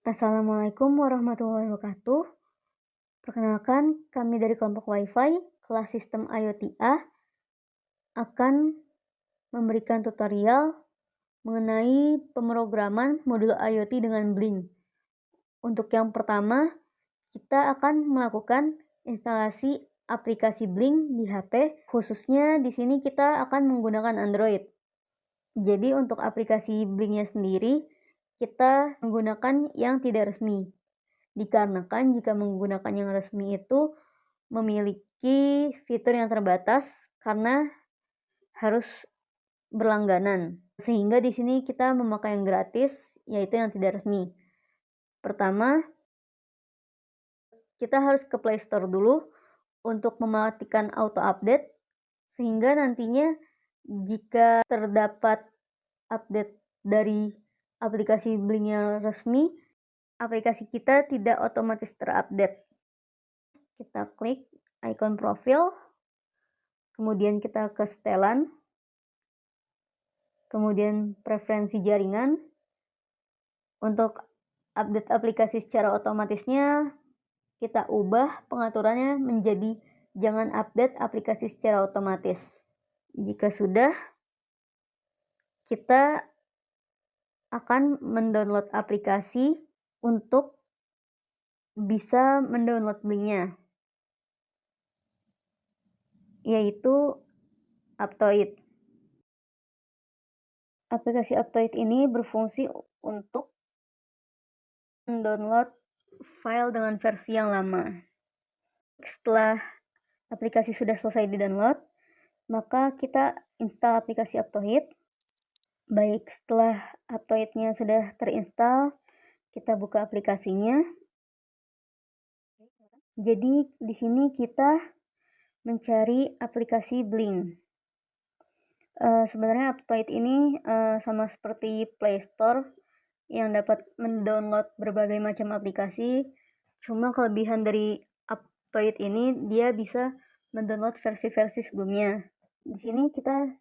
Assalamualaikum warahmatullahi wabarakatuh. Perkenalkan, kami dari kelompok Wi-Fi kelas sistem IoT A akan memberikan tutorial mengenai pemrograman modul IoT dengan Blink. Untuk yang pertama, kita akan melakukan instalasi aplikasi Blink di HP. Khususnya di sini kita akan menggunakan Android. Jadi untuk aplikasi Blink-nya sendiri, kita menggunakan yang tidak resmi. Dikarenakan jika menggunakan yang resmi itu memiliki fitur yang terbatas karena harus berlangganan. Sehingga di sini kita memakai yang gratis, yaitu yang tidak resmi. Pertama, kita harus ke Play Store dulu untuk mematikan auto update, sehingga nantinya jika terdapat update dari aplikasi Blink yang resmi, aplikasi kita tidak otomatis terupdate. Kita klik ikon profil, kemudian kita ke setelan, kemudian preferensi jaringan. Untuk update aplikasi secara otomatisnya, kita ubah pengaturannya menjadi jangan update aplikasi secara otomatis. Jika sudah, kita akan mendownload aplikasi untuk bisa mendownload Blink-nya, yaitu Aptoide. Aplikasi Aptoide ini berfungsi untuk mendownload file dengan versi yang lama. Setelah aplikasi sudah selesai di-download, maka kita install aplikasi Aptoide. Baik, setelah Aptoide-nya sudah terinstall, kita buka aplikasinya. Jadi di sini kita mencari aplikasi Blink. Sebenarnya Aptoide ini sama seperti Play Store yang dapat mendownload berbagai macam aplikasi. Cuma kelebihan dari Aptoide ini dia bisa mendownload versi-versi sebelumnya. Di sini kita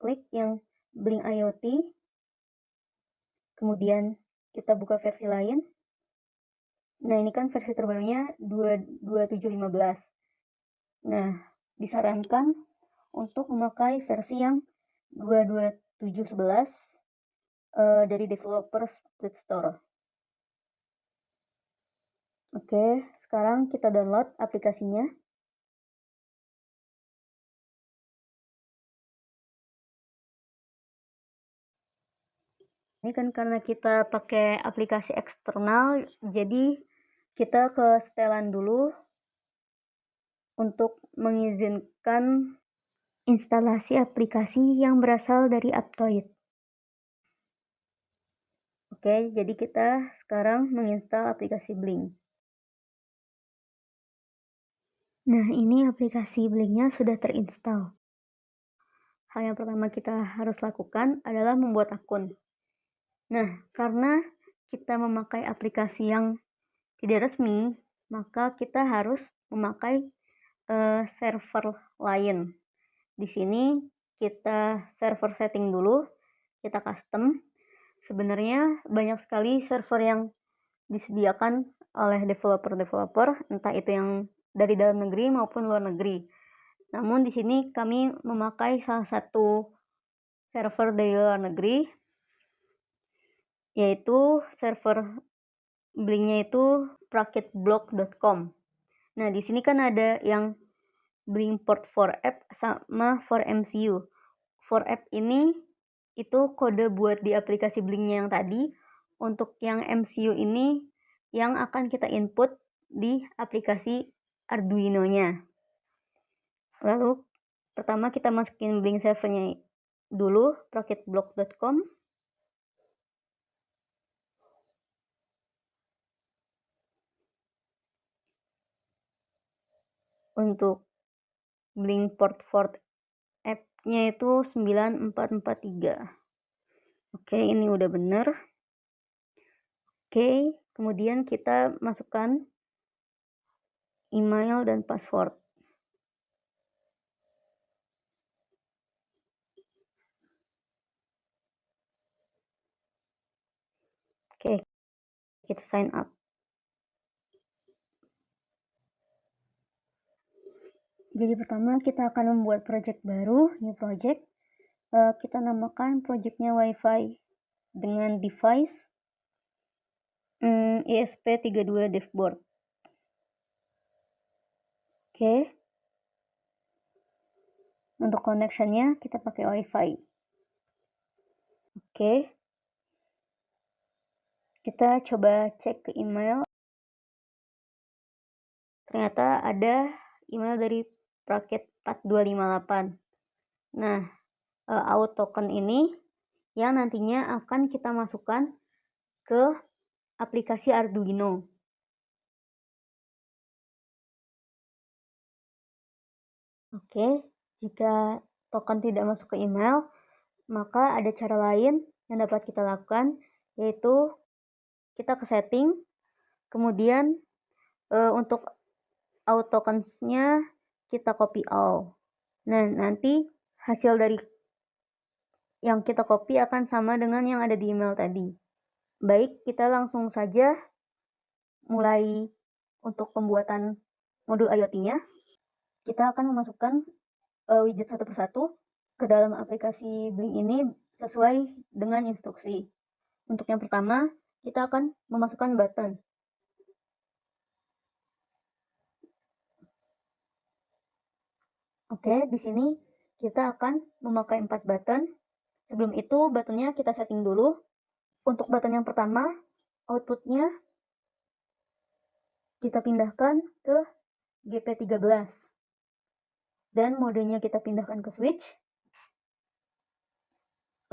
klik yang Blink IoT, kemudian kita buka versi lain. Nah, ini kan versi terbarunya 2.27.15. Nah, disarankan untuk memakai versi yang 2.27.11 dari developer Split Store. Oke, sekarang kita download aplikasinya. Ini kan karena kita pakai aplikasi eksternal, jadi kita ke setelan dulu untuk mengizinkan instalasi aplikasi yang berasal dari Aptoide. Oke, jadi kita sekarang menginstal aplikasi Blink. Nah, ini aplikasi Blink-nya sudah terinstall. Hal yang pertama kita harus lakukan adalah membuat akun. Nah, karena kita memakai aplikasi yang tidak resmi, maka kita harus memakai server lain. Di sini kita server setting dulu, kita custom. Sebenarnya banyak sekali server yang disediakan oleh developer-developer, entah itu yang dari dalam negeri maupun luar negeri. Namun di sini kami memakai salah satu server dari luar negeri, yaitu server Blink-nya itu prakitblog.com. Nah, di sini kan ada yang Blink port for app sama for MCU. For app ini itu kode buat di aplikasi Blink-nya yang tadi. Untuk yang MCU ini yang akan kita input di aplikasi Arduino-nya. Lalu pertama kita masukin Blink servernya dulu, prakitblog.com. Untuk Blink port for app-nya itu 9443. Oke, ini udah bener. Oke, kemudian kita masukkan email dan password. Oke, kita sign up. Jadi pertama kita akan membuat project baru, new project. Kita namakan projectnya WiFi dengan device ESP32 dashboard. Oke. Untuk connectionnya kita pakai WiFi. Oke. Kita coba cek ke email. Ternyata ada email dari Praket 4258. Nah, out token ini yang nantinya akan kita masukkan ke aplikasi Arduino. Oke, jika token tidak masuk ke email, maka ada cara lain yang dapat kita lakukan, yaitu kita ke setting, kemudian untuk out tokens-nya kita copy all. Nah, nanti hasil dari yang kita copy akan sama dengan yang ada di email tadi. Baik, kita langsung saja mulai untuk pembuatan modul IoT-nya. Kita akan memasukkan widget satu persatu ke dalam aplikasi Blink ini sesuai dengan instruksi. Untuk yang pertama, kita akan memasukkan button. Oke, di sini kita akan memakai 4 button. Sebelum itu, buttonnya kita setting dulu. Untuk button yang pertama, outputnya kita pindahkan ke GP13. Dan modenya kita pindahkan ke switch.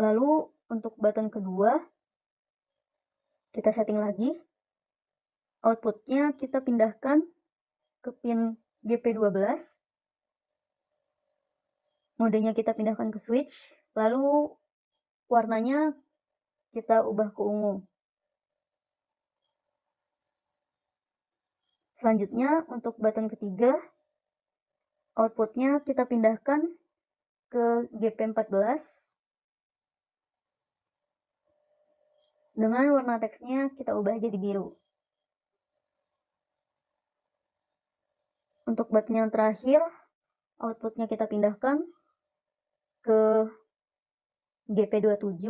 Lalu untuk button kedua, kita setting lagi. Outputnya kita pindahkan ke pin GP12. Modenya kita pindahkan ke switch. Lalu warnanya kita ubah ke ungu. Selanjutnya untuk button ketiga, outputnya kita pindahkan ke GP14. Dengan warna teksnya kita ubah jadi biru. Untuk button yang terakhir, outputnya kita pindahkan ke GP27.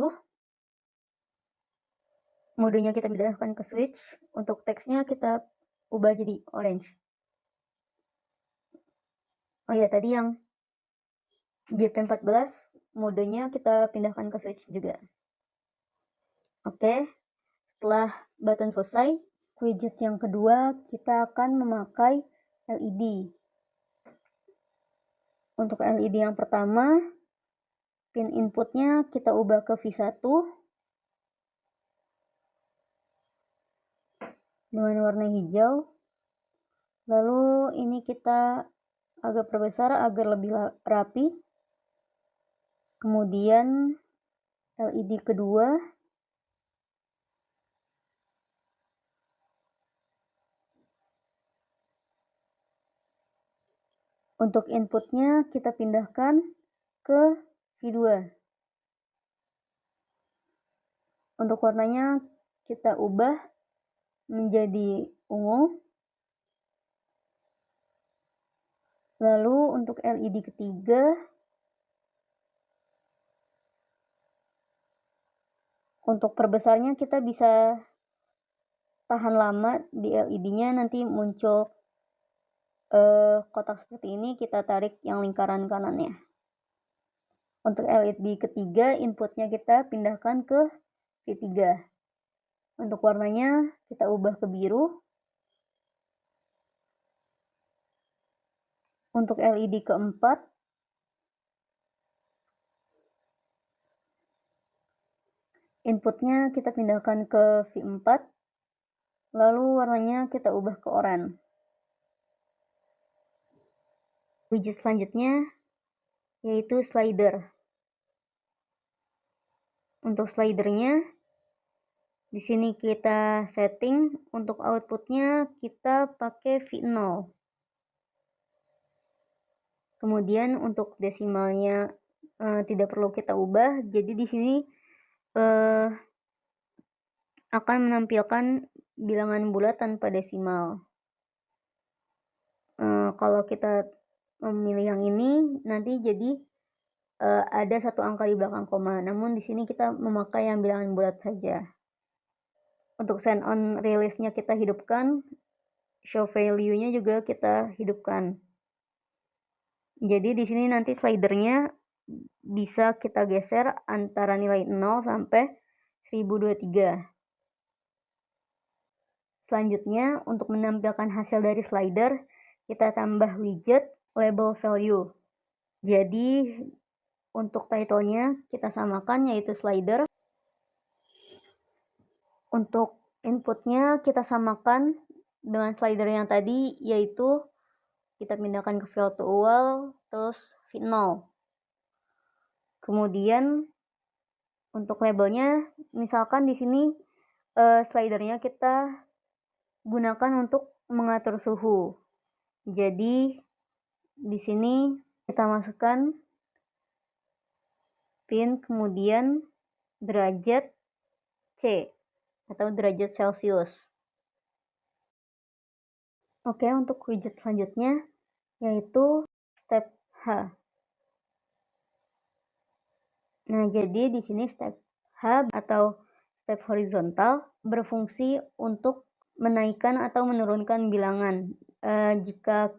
Modenya kita pindahkan ke switch. Untuk teksnya kita ubah jadi orange. Oh ya, tadi yang GP14 modenya kita pindahkan ke switch juga. Oke, setelah button selesai, widget yang kedua kita akan memakai LED. Untuk LED yang pertama, pin inputnya kita ubah ke V1 dengan warna hijau. Lalu ini kita agak perbesar agar lebih rapi. Kemudian LED kedua untuk inputnya kita pindahkan ke V2. Untuk warnanya kita ubah menjadi ungu. Lalu untuk LED ketiga, untuk perbesarnya kita bisa tahan lama di LED-nya, nanti muncul kotak seperti ini, kita tarik yang lingkaran kanannya. Untuk LED ketiga, inputnya kita pindahkan ke V3. Untuk warnanya kita ubah ke biru. Untuk LED keempat, inputnya kita pindahkan ke V4. Lalu warnanya kita ubah ke oranye. Widget selanjutnya yaitu slider. Untuk slidernya, di sini kita setting untuk outputnya kita pakai V0. Kemudian untuk desimalnya tidak perlu kita ubah. Jadi di sini akan menampilkan bilangan bulat tanpa desimal. Kalau kita memilih yang ini, nanti jadi ada satu angka di belakang koma. Namun di sini kita memakai yang bilangan bulat saja. Untuk send on release-nya kita hidupkan, show value-nya juga kita hidupkan. Jadi di sini nanti slidernya bisa kita geser antara nilai 0 sampai 1023. Selanjutnya, untuk menampilkan hasil dari slider, kita tambah widget label value. Jadi untuk title-nya kita samakan, yaitu slider. Untuk inputnya kita samakan dengan slider yang tadi, yaitu kita pindahkan ke fill to all, terus fit 0. Kemudian untuk labelnya, misalkan di sini slidernya kita gunakan untuk mengatur suhu. Jadi di sini kita masukkan pin, kemudian derajat C atau derajat Celcius. Oke, untuk widget selanjutnya yaitu step H. Nah, jadi di sini step H atau step horizontal berfungsi untuk menaikkan atau menurunkan bilangan. Jika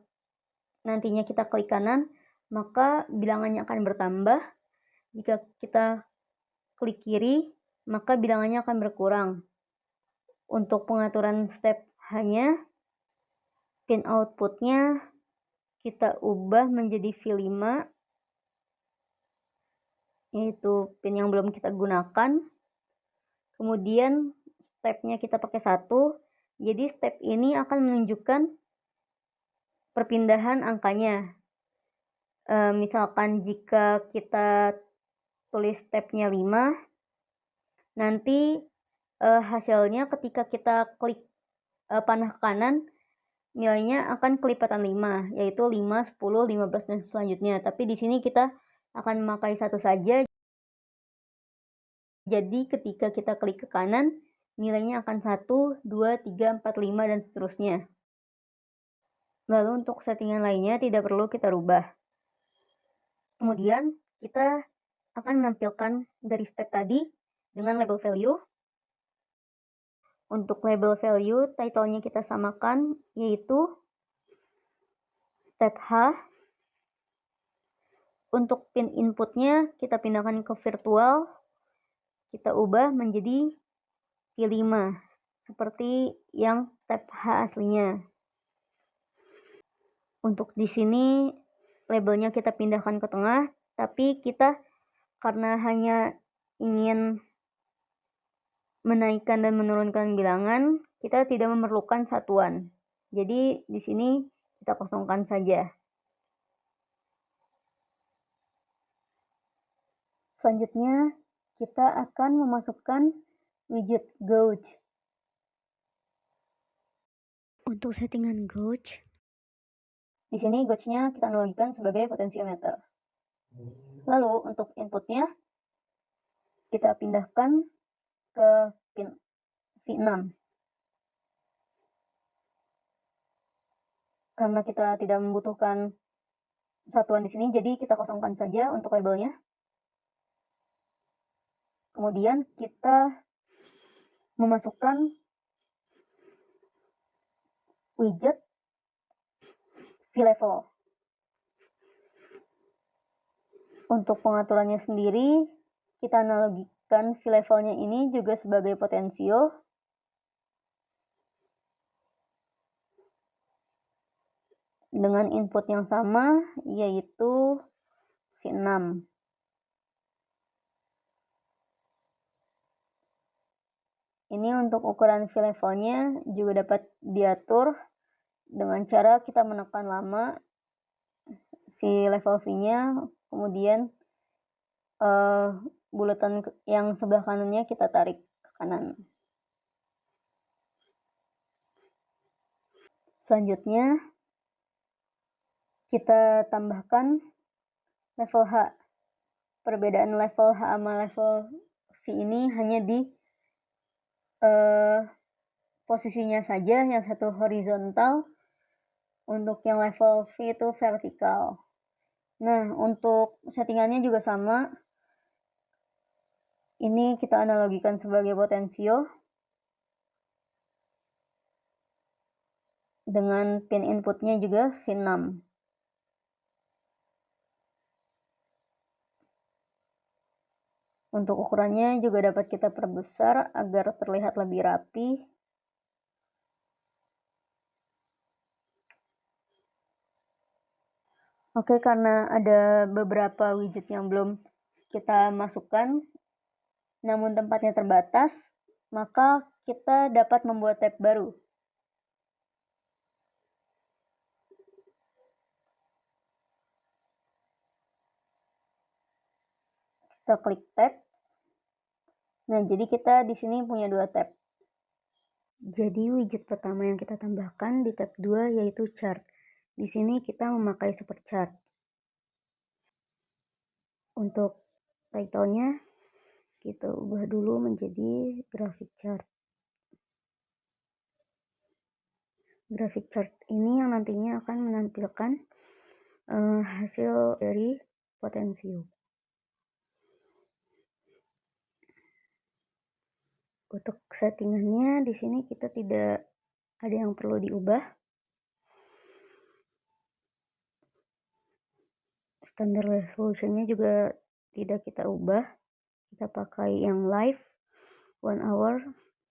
nantinya kita klik kanan, maka bilangannya akan bertambah. Jika kita klik kiri, maka bilangannya akan berkurang. Untuk pengaturan step H-nya, pin outputnya kita ubah menjadi V5, yaitu pin yang belum kita gunakan. Kemudian stepnya kita pakai 1. Jadi step ini akan menunjukkan perpindahan angkanya. Misalkan jika kita tulis stepnya 5, nanti hasilnya ketika kita klik panah ke kanan, nilainya akan kelipatan 5, yaitu 5, 10, 15, dan selanjutnya. Tapi di sini kita akan memakai 1 saja. Jadi ketika kita klik ke kanan, nilainya akan 1, 2, 3, 4, 5, dan seterusnya. Lalu untuk settingan lainnya tidak perlu kita rubah. Kemudian kita akan menampilkan dari step tadi dengan label value. Untuk label value, title-nya kita samakan, yaitu step H. Untuk pin inputnya kita pindahkan ke virtual, kita ubah menjadi V5 seperti yang step H aslinya. Untuk di sini labelnya kita pindahkan ke tengah, tapi kita karena hanya ingin menaikkan dan menurunkan bilangan, kita tidak memerlukan satuan. Jadi di sini kita kosongkan saja. Selanjutnya kita akan memasukkan widget gauge. Untuk settingan gauge, di sini gauge-nya kita analogikan sebagai potensiometer. Lalu untuk inputnya kita pindahkan ke pin V6. Karena kita tidak membutuhkan satuan di sini, jadi kita kosongkan saja untuk labelnya. Kemudian kita memasukkan widget V-level. Untuk pengaturannya sendiri, kita analogikan V-levelnya ini juga sebagai potensio. Dengan input yang sama, yaitu V6. Ini untuk ukuran V-levelnya juga dapat diatur dengan cara kita menekan lama si level V-nya, kemudian bulatan yang sebelah kanannya kita tarik ke kanan. Selanjutnya kita tambahkan level H. Perbedaan level H sama level V ini hanya di posisinya saja, yang satu horizontal, untuk yang level V itu vertikal. Nah, untuk settingannya juga sama. Ini kita analogikan sebagai potensio dengan pin inputnya juga V6. Untuk ukurannya juga dapat kita perbesar agar terlihat lebih rapi. Oke, karena ada beberapa widget yang belum kita masukkan, namun tempatnya terbatas, maka kita dapat membuat tab baru. Kita klik tab. Nah, jadi kita di sini punya 2 tab. Jadi widget pertama yang kita tambahkan di tab 2 yaitu chart. Di sini kita memakai super chart. Untuk title-nya kita ubah dulu menjadi graphic chart. Graphic chart ini yang nantinya akan menampilkan hasil dari potensio. Untuk settingannya di sini kita tidak ada yang perlu diubah. Standard resolutionnya juga tidak kita ubah. Kita pakai yang live, 1 hour,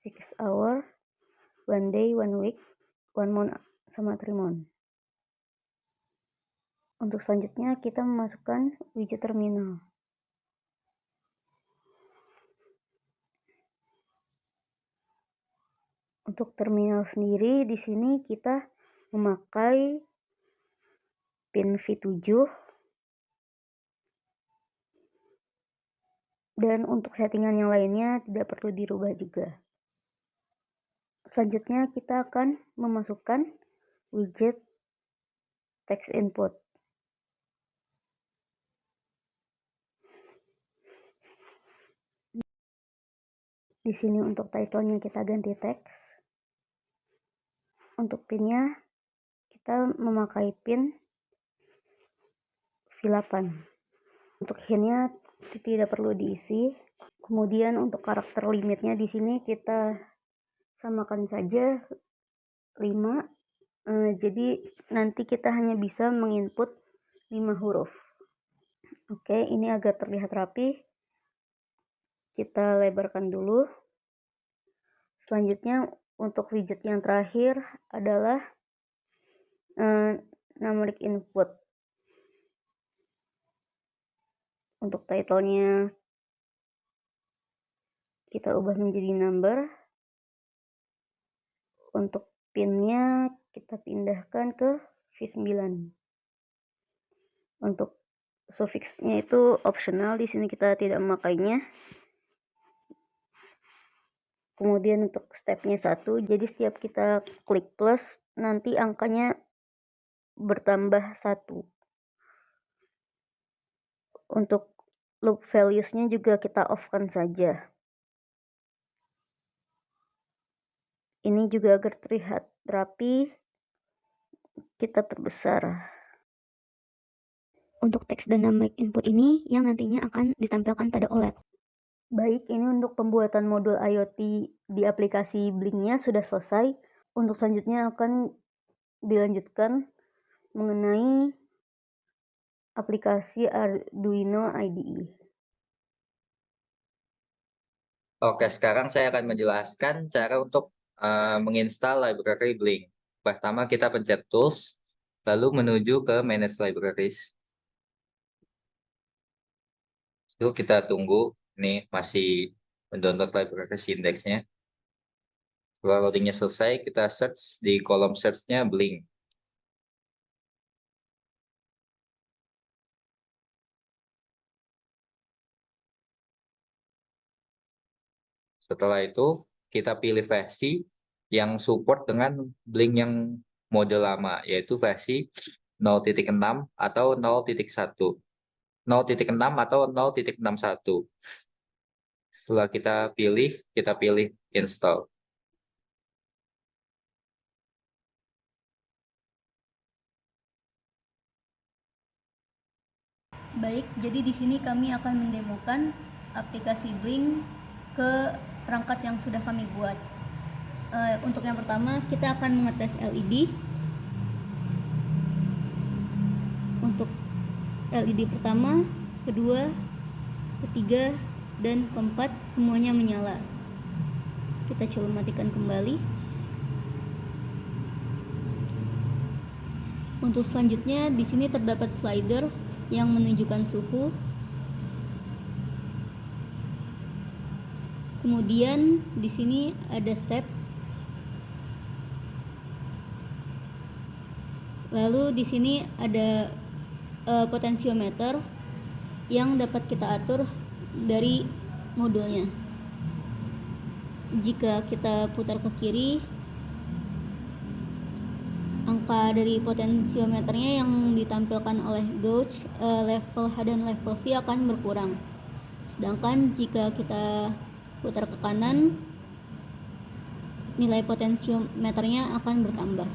6 hour, 1 day, 1 week, 1 month, sama 3 month. Untuk selanjutnya kita memasukkan widget terminal. Untuk terminal sendiri di sini kita memakai pin V7. Dan untuk settingan yang lainnya tidak perlu dirubah juga. Selanjutnya kita akan memasukkan widget text input. Di sini untuk title-nya kita ganti teks. Untuk pinnya kita memakai pin V8. Untuk hintnya tidak perlu diisi. Kemudian untuk karakter limitnya di sini kita samakan saja 5. Jadi nanti kita hanya bisa menginput 5 huruf. Oke, ini agar terlihat rapi, kita lebarkan dulu. Selanjutnya untuk widget yang terakhir adalah numeric input. Untuk title-nya kita ubah menjadi number. Untuk pin-nya kita pindahkan ke V9. Untuk suffix-nya itu optional, di sini kita tidak memakainya. Kemudian untuk step-nya 1, jadi setiap kita klik plus nanti angkanya bertambah 1. Untuk loop values-nya juga kita off-kan saja. Ini juga agar terlihat rapi, kita perbesar. Untuk teks dan numeric input ini yang nantinya akan ditampilkan pada OLED. Baik, ini untuk pembuatan modul IoT di aplikasi Blink-nya sudah selesai. Untuk selanjutnya akan dilanjutkan mengenai aplikasi Arduino IDE. Oke, sekarang saya akan menjelaskan cara untuk menginstal library Blink. Pertama kita pencet Tools, lalu menuju ke Manage Libraries. Itu kita tunggu, ini masih mendownload libraries index-nya. Setelah loadingnya selesai, kita search di kolom search-nya Blink. Setelah itu, kita pilih versi yang support dengan Blink yang mode lama, yaitu versi 0.6 atau 0.1. 0.6 atau 0.61. Setelah kita pilih install. Baik, jadi di sini kami akan mendemokan aplikasi Blink ke perangkat yang sudah kami buat. Untuk yang pertama, kita akan mengetes LED. Untuk LED pertama, kedua, ketiga, dan keempat semuanya menyala. Kita coba matikan kembali. Untuk selanjutnya, di sini terdapat slider yang menunjukkan suhu. Kemudian di sini ada step. Lalu di sini ada potensiometer yang dapat kita atur dari modulnya. Jika kita putar ke kiri, angka dari potensiometernya yang ditampilkan oleh gauge level H dan level V akan berkurang. Sedangkan jika kita putar ke kanan, nilai potensiometernya akan bertambah.